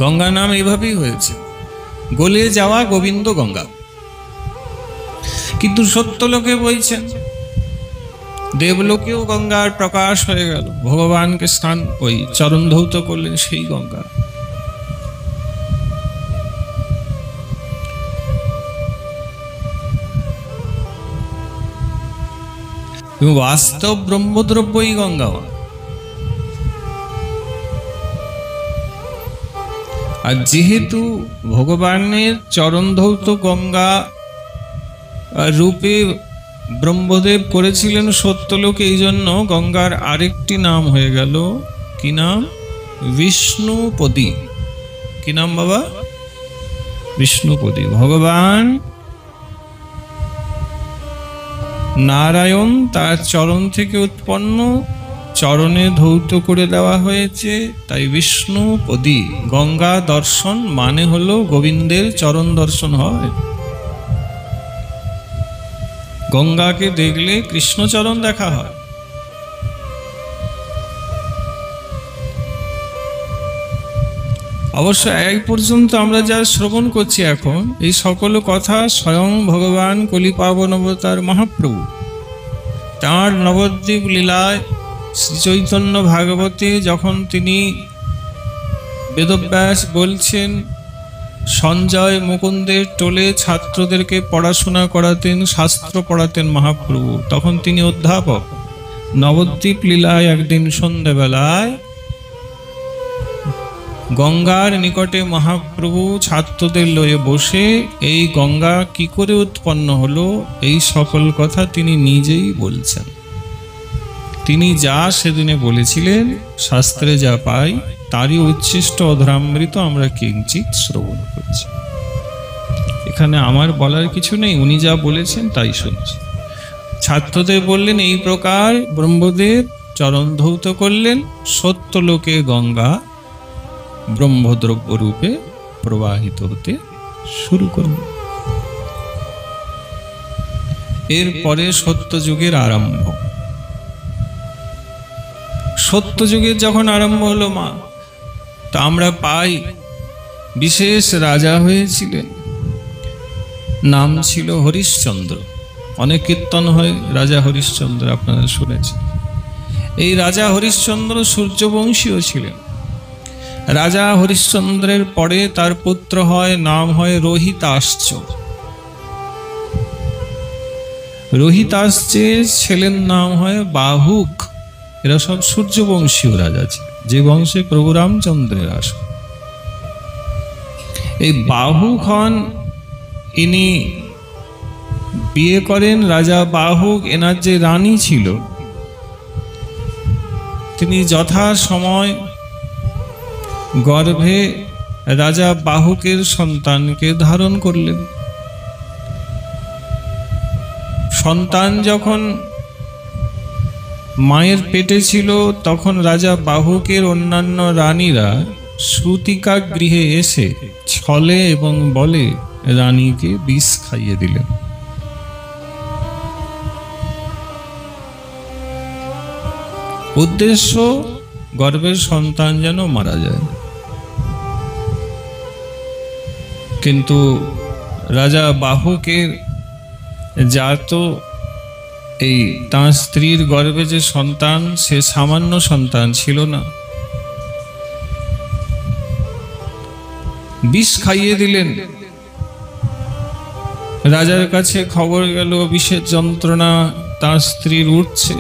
গঙ্গা নাম এইভাবেই হয়েছে, গলে যাওয়া গোবিন্দ গঙ্গা। কিন্তু সত্যলোকে বলছেন, দেবলোকেও গঙ্গার প্রকাশ হয়ে গেল, ভগবানকে স্নান ওই চরণ ধৌত করলেন সেই গঙ্গা। বাস্তব ব্রহ্মদ্রব্যই গঙ্গা। আর যেহেতু ভগবানের চরণ ধৌত গঙ্গা রূপে ব্রহ্মদেব করেছিলেন সত্যলোকে, এই জন্য গঙ্গার আরেকটি নাম হয়ে গেল, কি নাম? বিষ্ণুপদী। কি নাম বাবা? বিষ্ণুপদী। ভগবান নারায়ণ তার চরণ থেকে উৎপন্ন, চরণে ধৌত করে দেওয়া হয়েছে, তাই বিষ্ণুপদী। গঙ্গা দর্শন মানে হলো গোবিন্দের চরণ দর্শন হয়। গঙ্গাকে দেখলে কৃষ্ণচরণ দেখা হয়। অবশ্য এই পর্যন্ত আমরা যা শ্রবণ করছি এখন, এই সকল কথা স্বয়ং ভগবান কলিপাবন অবতার মহাপ্রভু তাঁর নবদ্বীপ লীলায় শ্রী চৈতন্য ভাগবতে যখন তিনি বেদব্যাস বলছেন, সঞ্জয় মুকুন্দের টোলে ছাত্রদেরকে পড়াশোনা করাতেন, শাস্ত্র পড়াতেন মহাপ্রভু, তখন তিনি অধ্যাপক। নবদ্বীপ লীলায় একদিন সন্ধ্যাবেলায় গঙ্গার নিকটে মহাপ্রভু ছাত্রদের লয়ে বসে এই গঙ্গা কি করে উৎপন্ন হলো এই সকল কথা তিনি নিজেই বলছেন। তিনি যা সেদিনে বলেছিলেন, শাস্ত্রে যা পাই তারই উচ্ছিষ্ট অধরামৃত আমরা কিঞ্চিৎ শ্রবণ করছি। এখানে আমার বলার কিছু নেই, উনি যা বলেছেন তাই শুনছি। ছাত্রদের বললেন, এই প্রকার ব্রহ্মদেব চরণ ধৌত করলেন, সত্যলোকে গঙ্গা ব্রহ্মদ্রব্য রূপে প্রবাহিত হতে শুরু করলেন। এরপরে সত্যযুগের আরম্ভ। সত্যযুগের যখন আরম্ভ হলো মা, তা আমরা পাই বিশেষ রাজা হয়েছিলেন, নাম ছিল হরিশ্চন্দ্র। অনেক কীর্তন হয় রাজা হরিশ্চন্দ্র, আপনারা শুনেছেন। এই রাজা হরিশ্চন্দ্র সূর্যবংশীয় ছিলেন। রাজা হরিশ্চন্দ্রের পরে তার পুত্র হয়, নাম হয় রোহিতাশ্চ। রোহিতাশ্চের ছেলের নাম হয় বাহুক। এরা সব সূর্যবংশীয় রাজা ছিল, যে বংশে প্রভু রামচন্দ্রের আসন। এই বাহুক হন, ইনি বিয়ে করেন রাজা বাহুক। এনার যে রানী ছিল, তিনি যথা সময় গর্ভে রাজা বাহুকের সন্তানকে ধারণ করলেন। সন্তান যখন মায়ের পেটে ছিল, তখন রাজা বাহুকের অন্যান্য রানীরা শ্রুতিকা গৃহে এসে ছলে এবং বলে রানীকে বিষ খাইয়ে দিলেন। উদ্দেশ্য গর্ভের সন্তান যেন মারা যায়। কিন্তু রাজা বাহুকের জাত এই তাঁর স্ত্রীর গর্ভে যে সন্তান, সে সামান্য সন্তান ছিল না। বিষ খাইয়ে দিলেন। রাজার কাছে খবর গেল, বিষের যন্ত্রণা তাঁর স্ত্রীর উঠছে,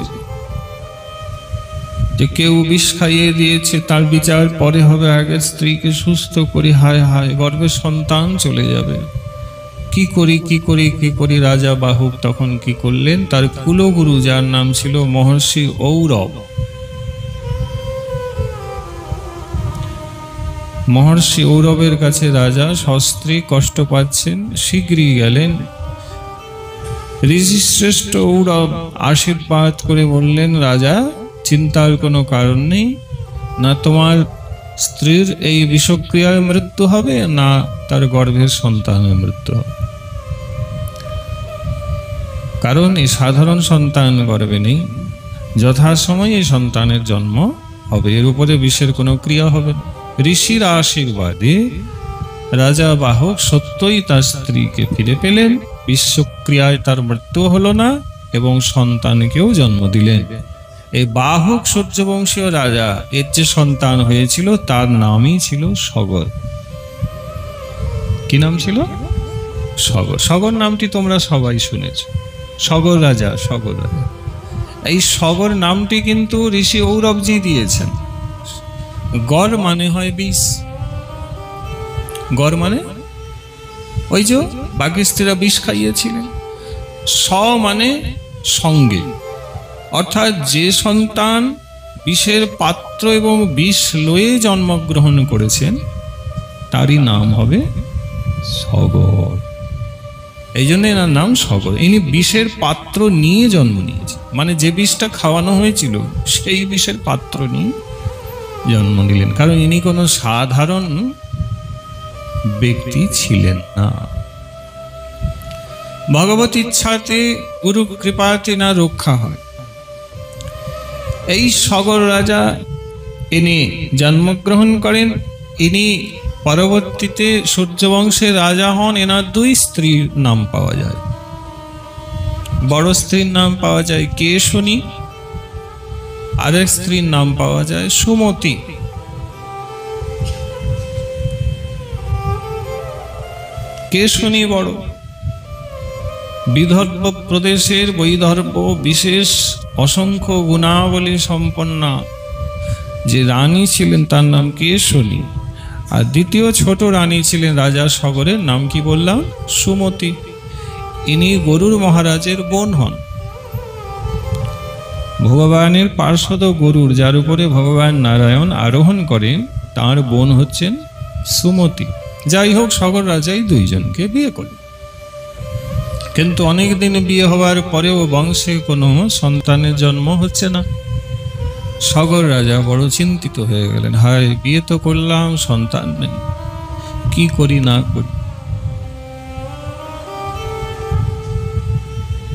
যে কেউ বিষ খাইয়ে দিয়েছে, তার বিচার পরে হবে, আগে স্ত্রীকে সুস্থ করি। হায় হায়, গর্ভে সন্তান চলে যাবে, কি করি কি করি কি করি। রাজা বাহুক তখন কি করলেন, তার কুলগুরু যার নাম ছিল মহর্ষি ঔরব, মহর্ষি ঔরবের কাছে রাজা সস্ত্রী কষ্ট পাচ্ছেন, শীঘ্রই গেলেন। ঋষিশ্রেষ্ঠ ঔরব আশীর্বাদ করে বললেন, রাজা চিন্তার কোনো কারণ নেই, না তোমার স্ত্রীর এই বিষক্রিয়ায় মৃত্যু হবে, না তার গর্ভের সন্তানের মৃত্যু হবে। কারণ এই সাধারণ সন্তান গর্ভে নেই, যথাসময়ে এই সন্তানের জন্ম হবে, এর উপরে বিষের কোনো ক্রিয়া হবে না। ঋষির আশীর্বাদে রাজা বাহক সত্যই তার স্ত্রীকে ফিরে পেলেন, বিশ্বক্রিয়ায় তার মৃত্যু হলো না এবং সন্তানকেও জন্ম দিলেন। এই বাহক সূর্যবংশীয় রাজা এর যে সন্তান হয়েছিল তার নামই ছিল সগর। কি নাম ছিল? সগর। সগর নামটি তোমরা সবাই শুনেছ, সগর রাজা, সগর রাজা। এই সগর নামটি কিন্তু ঋষি ঔরবজি দিয়েছেন। গড় মানে হয় বিষ, গড় মানে ওই যে বাঘিষ্ঠীরা বিষ খাইয়েছিলেন। স মানে সঙ্গে, অর্থাৎ যে সন্তান বিষের পাত্র এবং বিষ লয়ে জন্মগ্রহণ করেছেন তারই নাম হবে সগর। এই জন্য এনার নাম সগর। ইনি বিষের পাত্র নিয়ে জন্ম নিয়েছেন, মানে যে বিষটা খাওয়ানো হয়েছিল সেই বিষের পাত্র নিয়ে জন্ম নিলেন, কারণ ইনি কোনো সাধারণ ব্যক্তি ছিলেন না। ভগবত ইচ্ছাতে গুরু কৃপাতে না রক্ষা হয়। এই সগর রাজা ইনি জন্মগ্রহণ করেন। ইনি পরবর্তীতে সূর্যবংশের রাজা হন। এনার দুই স্ত্রীর নাম পাওয়া যায়। বড় স্ত্রীর নাম পাওয়া যায় কেশনী, আরেক স্ত্রীর নাম পাওয়া যায় সুমতি। কেশনী বড়, বিদর্ভ প্রদেশের বৈদর্ভ বিশেষ অসংখ্য গুণাবলী সম্পন্না যে রানী ছিলেন তার নাম কেশনী। আর দ্বিতীয় ছোট রানী ছিলেন রাজা সগরের, নাম কি বললাম? সুমতি। ইনি গরুর মহারাজের বোন হন। ভগবানের পার্শ্বদ গরুর, যার উপরে ভগবান নারায়ণ আরোহণ করেন, তার বোন হচ্ছেন সুমতি। যাই হোক, সগর রাজাই দুইজনকে বিয়ে করলেন, কিন্তু অনেকদিন বিয়ে হওয়ার পরেও বংশে কোনো সন্তানের জন্ম হচ্ছে না। সগর রাজা বড় চিন্তিত হয়ে গেলেন। হায়, বিয়ে তো করলাম, সন্তান নেই, কি করি না করি।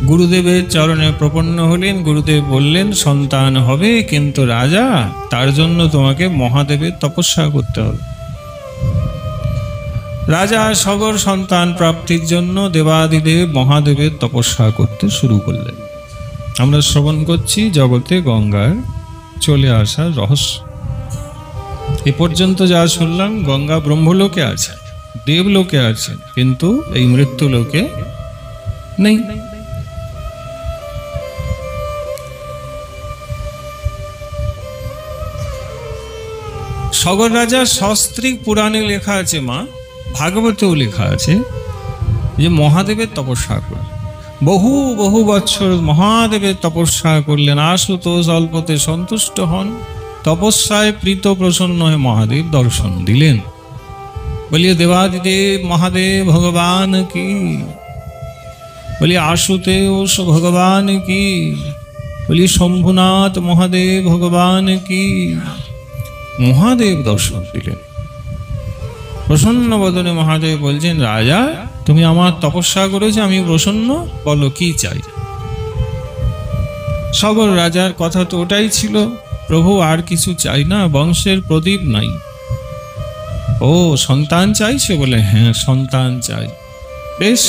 গুরুদেবের চরণে প্রপন্ন হলেন। গুরুদেব বললেন সন্তান হবে, কিন্তু রাজা তার জন্য তোমাকে মহাদেবের তপস্যা করতে হবে। রাজা সগর সন্তান প্রাপ্তির জন্য দেবাদিদেব মহাদেবের তপস্যা করতে শুরু করলেন। আমরা শ্রবণ করছি জগতে গঙ্গার চলে আসার রহস্য। এ পর্যন্ত যা শুনলাম, গঙ্গা ব্রহ্মলোকে আছে, দেবলোকে আছে, কিন্তু এই মৃত্যুলোকে নেই। সগর রাজা সস্ত্রীক পুরাণে লেখা আছে, মা ভাগবতেও লেখা আছে যে মহাদেবের তপস্যা করলেন। বহু বহু বৎসর মহাদেবের তপস্যা করলেন। আশুতোষ অল্পতে সন্তুষ্ট হন, তপস্যায় প্রীত প্রসন্ন হয়ে মহাদেব দর্শন দিলেন। বলিয়ে দেবাদিদেব মহাদেব ভগবান কি, বলিয়ে আশুতোষ ভগবান কি, বলিয়ে শম্ভুনাথ মহাদেব ভগবান কি। মহাদেব দর্শন দিলেন। প্রসন্ন বদনে মহাদেব বলছেন, রাজা তুমি আমার তপস্যা করেছো, আমি প্রসন্ন, বলো কি চাই। সগর রাজার কথা তো ওটাই ছিল, প্রভু আর কিছু চাই না, বংশের প্রদীপ নাই। ও সন্তান চাইছে? বলে হ্যাঁ সন্তান চাই। বেশ,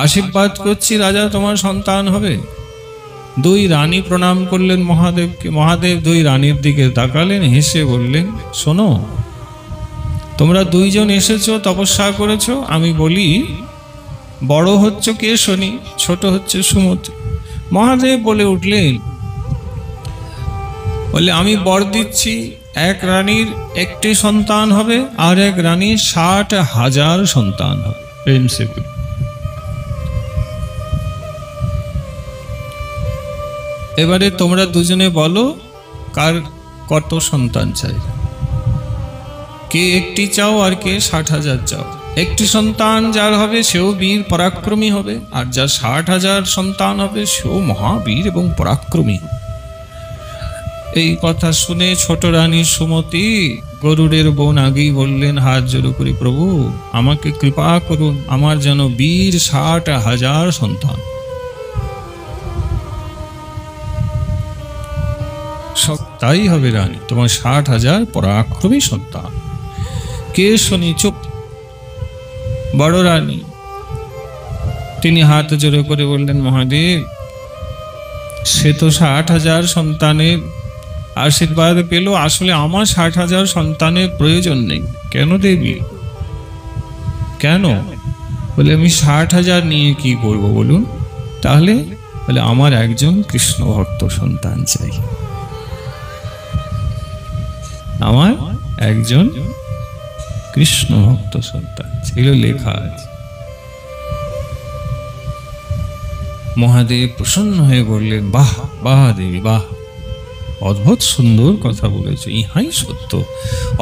আশীর্বাদ করছি রাজা, তোমার সন্তান হবে। দুই রানী প্রণাম করলেন মহাদেবকে। মহাদেব দুই রানীর দিকে তাকালেন, হেসে বললেন, শোনো, তোমরা দুইজন এসেছো, তপস্যা করেছো। আমি বলি, বড় হচ্ছে কেশনী, ছোট হচ্ছে সুমতি। মহাদেব বলে উঠলেন, বলে আমি বর দিচ্ছি, এক রানীর একটি সন্তান হবে, আর এক রানীর 60,000 সন্তান হবে। প্রেম সে বলি। এবারে তোমরা দুজনে বলো কার কত সন্তান চাই। কে একটি চাও আর কে 60,000 চাও। একটি সন্তান যার হবে সেও বীর পরাক্রমী হবে, আর যার 60,000 সন্তান হবে সেও মহাবীর এবং পরাক্রমী। এই কথা শুনে ছোট রানী সুমতি, গরুড়ের বোন, আগেই বললেন, হাত জোড়ো করি প্রভু, আমাকে কৃপা করুন, আমার যেন বীর 60,000 সন্তান। সব তাই হবে রানী, তোমার 60,000 পরাক্রমী সন্তান। কে শুনি চুপ। বড় রানী তিনি হাত জোড়ো করে বললেন, মহাদেব সে তো 60,000 সন্তানের আশীর্বাদ পেল, আসলে আমার 60,000 সন্তানের প্রয়োজন নেই। কেন দেবী, কেন? বলে আমি 60,000 নিয়ে কি করব বলুন? তাহলে বলে আমার একজন কৃষ্ণ ভক্ত সন্তান চাই, আমার একজন কৃষ্ণ ভক্ত সন্তান। এগুলো লেখা আছে। মহাদেব প্রসন্ন হয়ে বললেন, বাহ বাহ দেবী বাহ, অদ্ভুত সুন্দর কথা বলেছে, ইহাই সত্য।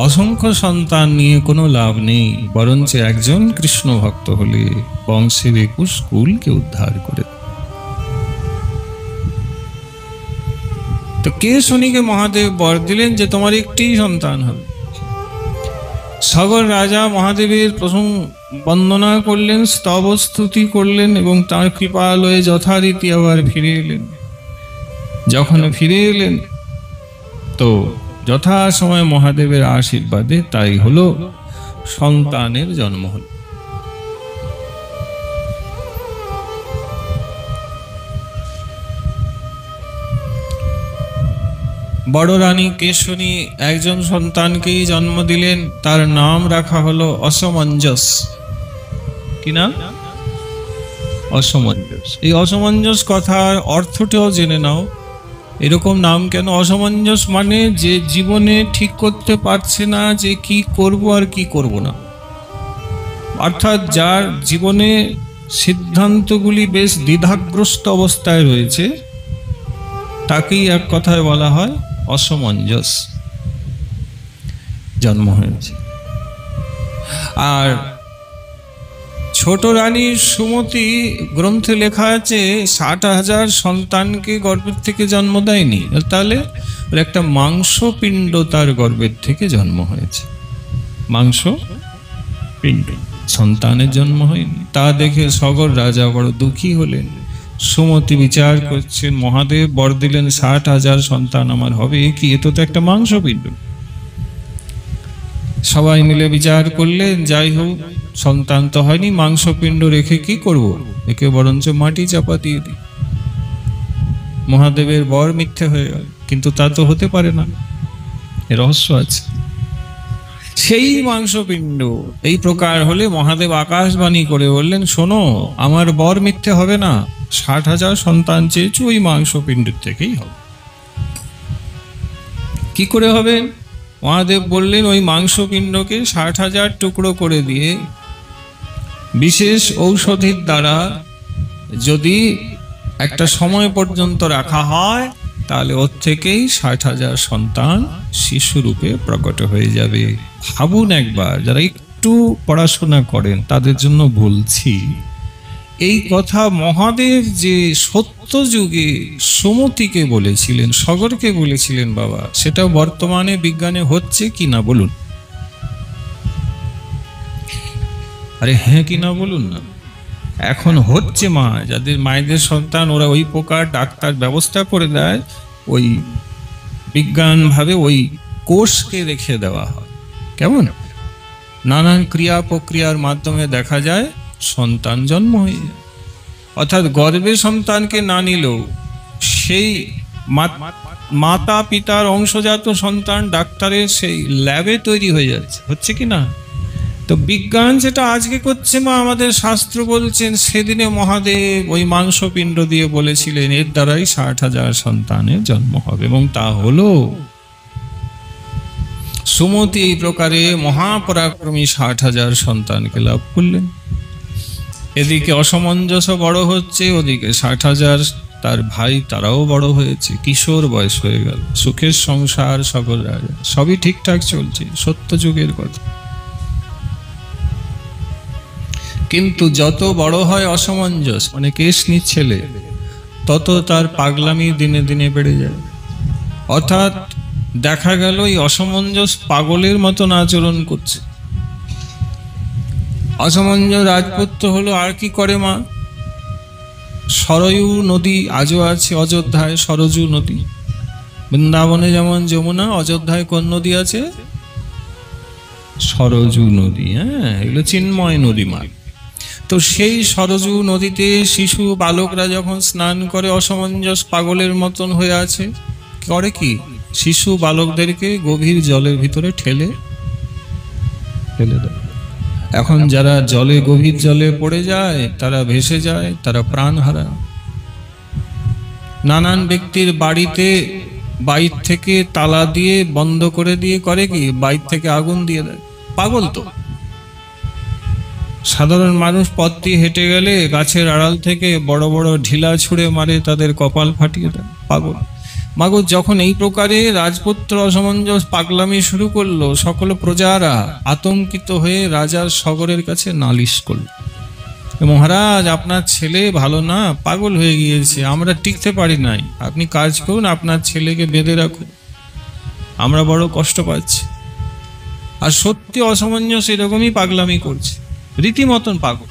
অসংখ্য সন্তান নিয়ে কোনো লাভ নেই, বরঞ্চ একজন কৃষ্ণ ভক্ত হলে বংশের 21 কুলকে উদ্ধার করে। তো কে শনিকে মহাদেব বর দিলেন যে তোমার একটি সন্তান হবে। সগর রাজা মহাদেবের প্রথম বন্দনা করলেন, স্তব স্তুতি করলেন এবং তার কৃপালয়ে যথারীতি আবার ফিরে এলেন। যখন ফিরে এলেন তো যথা সময় মহাদেবের আশীর্বাদে তাই হলো, সন্তানের জন্ম হল। বড় রানী কেশনী একজন সন্তানকেই জন্ম দিলেন, তার নাম রাখা হলো অসমঞ্জস। কি নাম? অসমঞ্জস। এই অসমঞ্জস কথার অর্থটাও জেনে নাও। এরকম নাম কেন? অসমঞ্জস মানে যে জীবনে ঠিক করতে পারছে না যে কি করব আর কি করব না, অর্থাৎ যার জীবনে সিদ্ধান্তগুলি বেশ দ্বিধাগ্রস্ত অবস্থায় রয়েছে, তাকেই এক কথায় বলা হয় অসমঞ্জস জন্ম হয়েছে। আর ছোট রানী সুমতি গ্রন্থে লেখা আছে 60,000 সন্তানকে গর্ভের থেকে জন্ম দেয়নি, তাহলে একটা মাংসপিণ্ড তার গর্ভের থেকে জন্ম হয়েছে। মাংসপিণ্ড, সন্তানের জন্ম হয়নি। তা দেখে সগর রাজা বড় দুঃখী হলেন। সুমতি বিচার করছেন, মহাদেব বর দিলেন 60,000 সন্তান আমার হবে, কি এ তো একটা মাংসপিণ্ড। সবাই মিলে বিচার করলেন, যাই হোক সন্তান তো হয়নি, মাংসপিণ্ড রেখে কি করব, একে বরঞ্চ মাটি চাপা দিয়ে দিই। মহাদেবের বর মিথ্যে হয়ে গেল, কিন্তু তা তো হতে পারে না, এর রহস্য আছে। সেই মাংসপিণ্ড এই প্রকার হলে মহাদেব আকাশবাণী করে বললেন, শোনো আমার বর মিথ্যে হবে না, 60,000 সন্তান চেয়েছো, ওই মাংসপিণ্ডের থেকেই হবে। কি করে হবে? মহাদেব বললেন, ওই মাংসপিণ্ডকে 60,000 টুকরো করে দিয়ে বিশেষ ঔষধির দ্বারা যদি একটা সময় পর্যন্ত রাখা হয়, তাহলে ওর থেকেই 60,000 সন্তান শিশুরূপে প্রকট হয়ে যাবে। ভাবুন একবার, যারা একটু পড়াশোনা করেন তাদের জন্য বলছি, এই কথা মহাদেব যে সত্য যুগে সুমতিকে বলেছিলেন, সগরকে বলেছিলেন বাবা, সেটা বর্তমানে বিজ্ঞানে হচ্ছে কি না বলুন? আরে হ্যাঁ কি না বলুন না। এখন হচ্ছে, মা যাদের মায়েদের সন্তান ওরা ওই প্রকার ডাক্তার ব্যবস্থা করে দেয়, ওই বিজ্ঞান ভাবে ওই কোষকে রেখে দেওয়া হয়, কেমন নানান ক্রিয়া প্রক্রিয়ার মাধ্যমে দেখা যায় সন্তান জন্ম হয়ে যায়। অর্থাৎ গর্ভে সন্তানকে না নিলেও সেই মাতা পিতার অংশজাত সন্তান ডাক্তারের সেই ল্যাবে তৈরি হয়ে যাচ্ছে, হচ্ছে কি না? তো বিজ্ঞান যেটা আজকে করছে, মা আমাদের শাস্ত্র বলছেন সেদিনে মহাদেব ওই মাংসপিণ্ড দিয়ে বলেছিলেন এর দ্বারাই 60,000 সন্তানের জন্ম হবে, এবং তা হলো। সুমতি এই প্রকারে মহাপরাক্রমী 60,000 সন্তানকে লাভ করলেন। এদিকে অসমঞ্জস বড় হচ্ছে, ওদিকে 60,000 তার ভাই তারাও বড় হয়েছে, কিশোর বয়স হয়ে গেল, সুখের সংসার, সকল রাজা সবই ঠিকঠাক চলছে, সত্য যুগের কথা। কিন্তু যত বড় হয় অসমঞ্জস, মানে কেশনির ছেলে, তত তার পাগলামি দিনে দিনে বেড়ে যায়। অর্থাৎ দেখা গেল এই অসমঞ্জস পাগলের মতন আচরণ করছে। অসমঞ্জস রাজপুত্র হলো, আর কি করে মা? সরয়ু নদী আজও আছে অযোধ্যায়, সরযু নদী, বৃন্দাবনে যেমন যমুনা, অযোধ্যায় কোন নদী আছে? সরজু নদী। হ্যাঁ, এগুলো চিন্ময় নদী মার্গ। তো সেই সরজু নদীতে শিশু বালকরা যখন স্নান করে অসমঞ্জস পাগলের মতন হয়ে আছে, করে কি? শিশু বালকদেরকে গভীর জলের ভিতরে ঠেলে দেয়। এখন যারা জলে, গভীর জলে পড়ে যায়, তারা ভেসে যায়, তারা প্রাণ হারায়। নানান ব্যক্তির বাড়িতে বাইর থেকে তালা দিয়ে বন্ধ করে দিয়ে করে কি? বাইর থেকে আগুন দিয়ে দেয়। পাগল তো। সাধারণ মানুষ পথ দিয়ে হেঁটে গেলে গাছের আড়াল থেকে বড় বড় ঢিলা ছুঁড়ে মারে, তাদের কপাল ফাটিয়ে দেয়। পাগল। মাগো, যখন এই প্রকারে রাজপুত্র অসমঞ্জস পাগলামি শুরু করলো, সকল প্রজারা আতঙ্কিত হয়ে রাজার সগরের কাছে নালিশ করল, মহারাজ, আপনার ছেলে ভালো না, পাগল হয়ে গিয়েছে, আমরা টিকতে পারি নাই, আপনি কাজ করুন, আপনার ছেলেকে বেঁধে রাখুন, আমরা বড় কষ্ট পাচ্ছি। আর সত্যি অসমঞ্জস এরকমই পাগলামি করছে, রীতিমতন পাগল।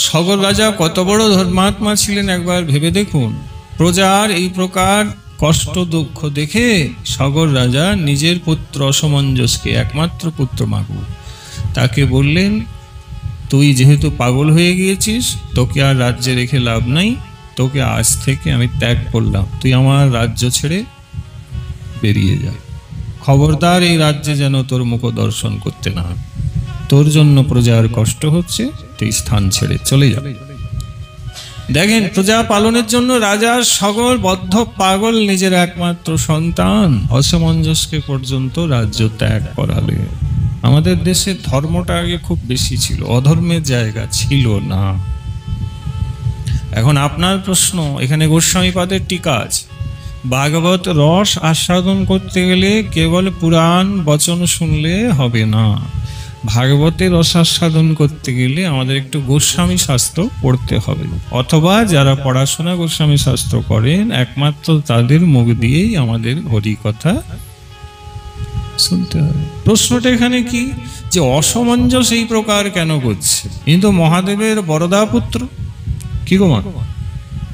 সগর রাজা কত বড় ধর্মাত্মা ছিলেন একবার ভেবে দেখুন। প্রজার এই প্রকার কষ্ট দুঃখ দেখে সগর রাজা নিজের পুত্র অসমঞ্জসকে, একমাত্র পুত্র মাগু, তাকে বললেন, তুই যেহেতু পাগল হয়ে গিয়েছিস, তোকে আর রাজ্যে রেখে লাভ নাই, তোকে আজ থেকে আমি ত্যাগ করলাম, তুই আমার রাজ্য ছেড়ে বেরিয়ে যা। খবরদার এই রাজ্যে যেন তোর মুখ দর্শন করতে না হয়, তোর জন্য প্রজার কষ্ট হচ্ছে, তুই স্থান ছেড়ে চলে যা। দেখেন, প্রজা পালনের জন্য রাজার সকল বদ্ধ পাগল নিজের একমাত্র সন্তান অসমঞ্জসকে পর্যন্ত রাজ্য ত্যাগ করালে। আমাদের দেশে ধর্মটা আগে খুব বেশি ছিল, অধর্মের জায়গা ছিল না। এখন আপনার প্রশ্ন, এখানে গোস্বামীপাদের টিকা আছে, ভাগবত রস আস্বাদন করতে গেলে কেবল পুরাণ বচন শুনলে হবে না, ভাগবতের রস আস্বাদন করতে গেলে আমাদের একটু গোস্বামী শাস্ত্র পড়তে হবে, অথবা যারা পড়াশোনা গোস্বামী শাস্ত্র করেন একমাত্র তাদের মুখ দিয়েই আমাদের হরি কথা শুনতে হবে। প্রশ্নটা এখানে কি, যে অসমঞ্জস এই প্রকার কেন করছে? কিন্তু মহাদেবের বরদা পুত্র, কি গো মা,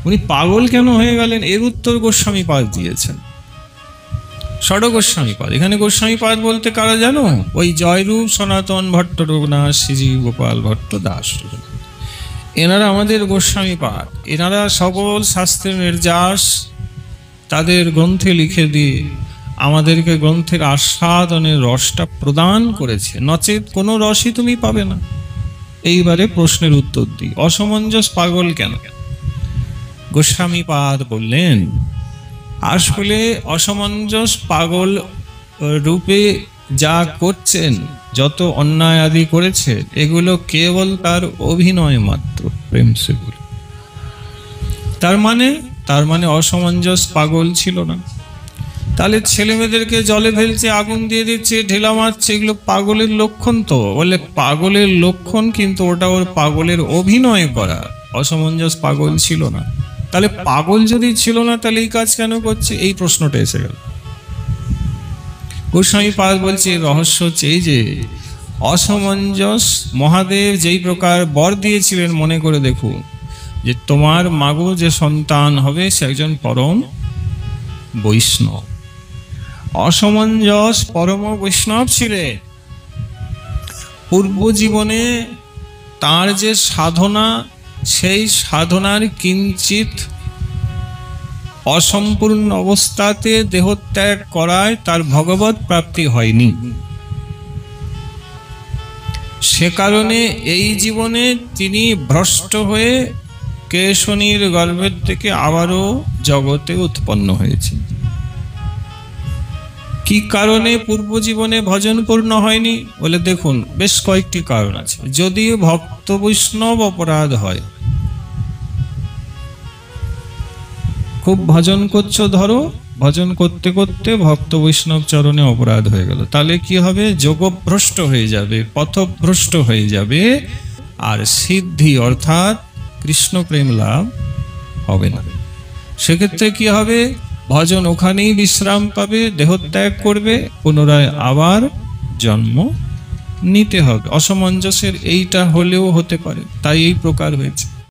উনি পাগল কেন হয়ে গেলেন? এর উত্তর গোস্বামীপাদ দিয়েছেন, ষড় গোস্বামীপাদ। এখানে গোস্বামীপাদ বলতে কারা জানো? ওই জয়রূপ, সনাতন ভট্ট, রঘুনাথ, শ্রীজী, গোপাল ভট্ট, দাস, এনারা আমাদের গোস্বামীপাদ। এনারা সকল শাস্ত্রের নির্যাস তাদের গ্রন্থে লিখে দিয়ে আমাদেরকে গ্রন্থের আস্বাদনের রসটা প্রদান করেছে, নচেত কোনো রসই তুমি পাবে না। এইবারে প্রশ্নের উত্তর দিই, অসমঞ্জস পাগল কেন? গোস্বামীপাদ বললেন, আসলে অসমঞ্জস পাগল রূপে যা করছেন, যত অন্যায় আদি করেছে, এগুলো কেবল তার অভিনয় মাত্র, প্রেম সেগুলো। তার মানে অসমঞ্জস পাগল ছিল না। তাহলে ছেলে মেয়েদেরকে জলে ফেলছে, আগুন দিয়ে দিচ্ছে, ঢেলা মারছে, এগুলো পাগলের লক্ষণ তো? বলে পাগলের লক্ষণ, কিন্তু ওটা ওর পাগলের অভিনয় করা, অসমঞ্জস পাগল ছিল না। তাহলে পাগল যদি ছিল না, তাহলে এই কাজ কেন করছে? এই প্রশ্নটা এসে গেল। গোস্বামীপাদ বলছে, রহস্য হচ্ছে এই যে অসমঞ্জস মহাদেব যেই প্রকার বর দিয়েছিলেন, মনে করে দেখুন যে তোমার মাগো যে সন্তান হবে সে একজন পরম বৈষ্ণব। অসমঞ্জস পরম বৈষ্ণব ছিলেন। পূর্ব জীবনে তার যে সাধনা, সেই সাধনার কিঞ্চিত অসম্পূর্ণ অবস্থাতে দেহত্যাগ করায় তার ভগবত প্রাপ্তি হয়নি। সে কারণে এই জীবনে তিনি ভ্রষ্ট হয়ে কেশনীর গর্ভের থেকে আবারও জগতে উৎপন্ন হয়েছেন। কি কারণে পূর্ব জীবনে ভজন পূর্ণ হয়নি? বলে দেখুন, বেশ কয়েকটি কারণ আছে। যদি ভক্ত বৈষ্ণব অপরাধ হয়, খুব ভজন করছো, ধরো ভজন করতে করতে ভক্ত বৈষ্ণব চরণে অপরাধ হয়ে গেল, তাহলে কি হবে? যোগভ্রষ্ট হয়ে যাবে, পথভ্রষ্ট হয়ে যাবে, আর সিদ্ধি অর্থাৎ কৃষ্ণ প্রেম লাভ হবে না। সেক্ষেত্রে কি হবে? ভজন ওখানেই বিশ্রাম পাবে, দেহত্যাগ করবে, পুনরায় আবার জন্ম নিতে হবে। অসমঞ্জসের এইটা হলেও হতে পারে, তাই এই প্রকার হয়েছে।